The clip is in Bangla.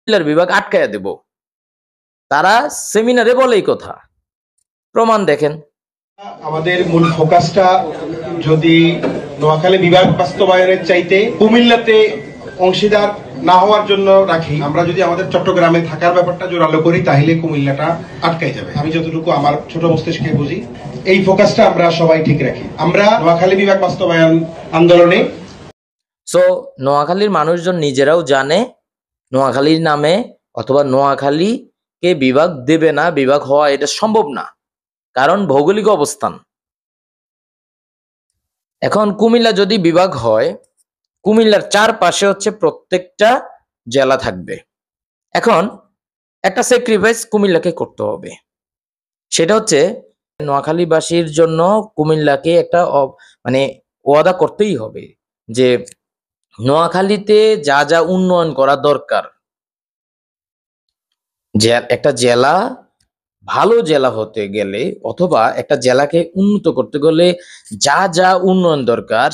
কুমিল্লার বিভাগ আটকায়া দেব। তারা সেমিনারে বলে এই কথা, প্রমাণ দেখেন। আমাদের মূল ফোকাসটা যদি নোয়াখালী বিভাগ বাস্তবায়নের চাইতে কুমিল্লাতে অংশীদার না হওয়ার জন্য রাখি, আমরা যদি আমাদের চট্টগ্রামে থাকার ব্যাপারটা জোরালো করি তাহলে কুমিল্লাটা আটকাই যাবে। আমি যতটুকু আমার ছোট মস্তিষ্কে বুঝি, এই ফোকাসটা আমরা সবাই ঠিক রাখি। আমরা নোয়াখালী বিভাগ বাস্তবায়ন আন্দোলনে নোয়াখালীর মানুষজন নিজেরাও জানে নোয়াখালীর নামে অথবা নোয়াখালীকে বিভাগ দেবে না, বিভাগ হওয়া এটা সম্ভব না, কারণ ভৌগোলিক অবস্থান। এখন কুমিল্লা যদি বিভাগ হয়, কুমিল্লার চারপাশে হচ্ছে প্রত্যেকটা জেলা থাকবে। এখন একটা স্যাক্রিফাইস কুমিল্লাকে করতে হবে, সেটা হচ্ছে নোয়াখালীবাসীর জন্য কুমিল্লাকে একটা মানে ওয়াদা করতেই হবে যে নোয়াখালীতে যা যা উন্নয়ন করা দরকার, যে একটা জেলা ভালো জেলা হতে গেলে অথবা একটা জেলাকে উন্নত করতে গেলে যা যা উন্নয়ন দরকার